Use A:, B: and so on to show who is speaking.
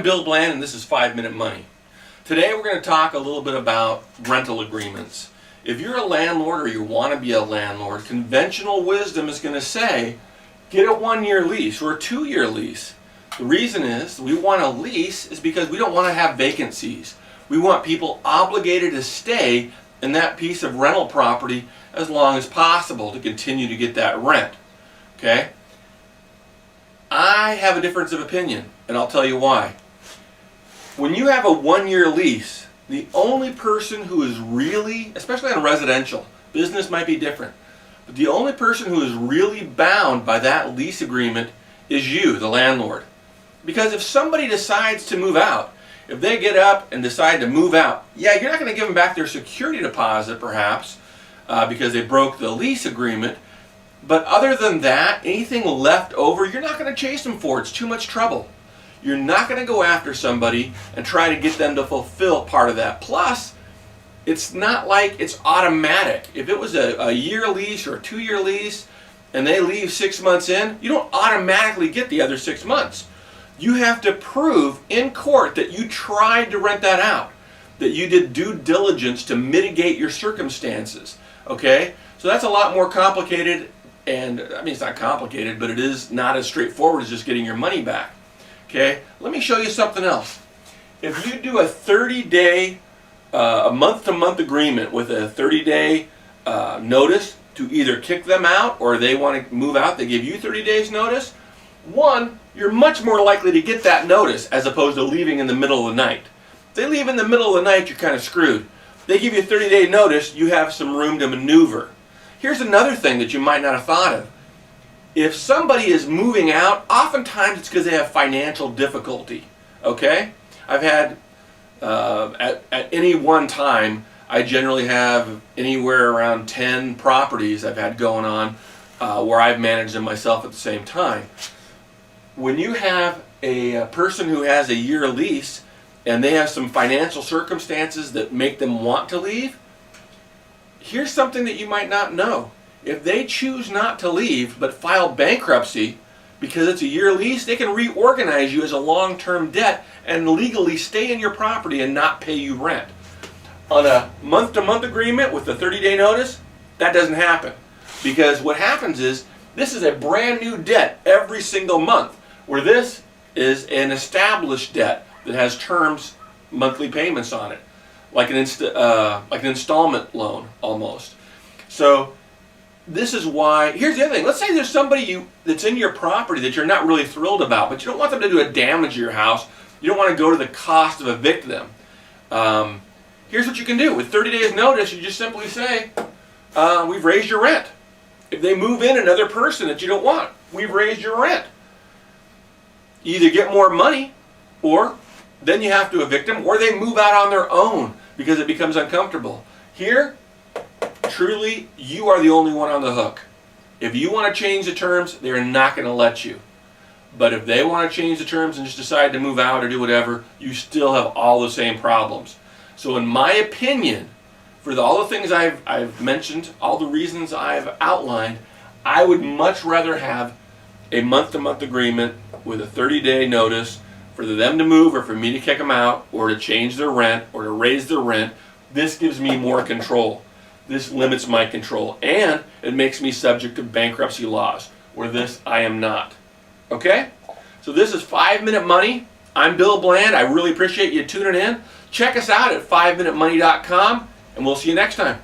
A: Bill Bland, and this is 5 Minute Money. Today we're going to talk a little bit about rental agreements. If you're a landlord or you want to be a landlord, conventional wisdom is going to say, get a 1-year lease or a 2-year lease. The reason is we want a lease is because we don't want to have vacancies. We want people obligated to stay in that piece of rental property as long as possible to continue to get that rent. Okay? I have a difference of opinion, and I'll tell you why. When you have a 1-year lease, the only person who is really, especially on residential, business might be different, but the only person who is really bound by that lease agreement is you, the landlord. Because if somebody decides to move out, if they get up and decide to move out, yeah, you're not going to give them back their security deposit perhaps because they broke the lease agreement. But other than that, anything left over, you're not going to chase them for. It's too much trouble. You're not going to go after somebody and try to get them to fulfill part of that. Plus, it's not like it's automatic. If it was a year lease or a 2-year lease and they leave 6 months in, you don't automatically get the other 6 months. You have to prove in court that you tried to rent that out, that you did due diligence to mitigate your circumstances. Okay? So that's a lot more complicated. And I mean, it's not complicated, but it is not as straightforward as just getting your money back. Okay, let me show you something else. If you do a 30-day, a month-to-month agreement with a 30-day notice to either kick them out or they want to move out, they give you 30 days notice. One, you're much more likely to get that notice as opposed to leaving in the middle of the night. If they leave in the middle of the night, you're kind of screwed. They give you a 30-day notice, you have some room to maneuver. Here's another thing that you might not have thought of. If somebody is moving out, oftentimes it's because they have financial difficulty. Okay? I've had, at any one time, I generally have anywhere around 10 properties I've had going on where I've managed them myself at the same time. When you have a person who has a year lease and they have some financial circumstances that make them want to leave, here's something that you might not know. If they choose not to leave but file bankruptcy because it's a year lease, they can reorganize you as a long-term debt and legally stay in your property and not pay you rent. On a month-to-month agreement with a 30-day notice, that doesn't happen. Because what happens is, this is a brand new debt every single month, where this is an established debt that has terms, monthly payments on it. Like an installment loan, almost. So this is why, here's the other thing. Let's say there's somebody that's in your property that you're not really thrilled about, but you don't want them to do a damage to your house. You don't want to go to the cost of evict them. Here's what you can do. With 30 days notice, you just simply say, we've raised your rent. If they move in another person that you don't want, we've raised your rent. You either get more money, or then you have to evict them, or they move out on their own because it becomes uncomfortable. Here, truly, you are the only one on the hook. If you want to change the terms, they're not going to let you. But if they want to change the terms and just decide to move out or do whatever, you still have all the same problems. So in my opinion, for all the things I've mentioned, all the reasons I've outlined, I would much rather have a month-to-month agreement with a 30-day notice for them to move or for me to kick them out or to change their rent or to raise their rent. This gives me more control. This limits my control, and it makes me subject to bankruptcy laws, where this I am not. Okay? So this is 5 Minute Money. I'm Bill Bland. I really appreciate you tuning in. Check us out at 5minutemoney.com, and we'll see you next time.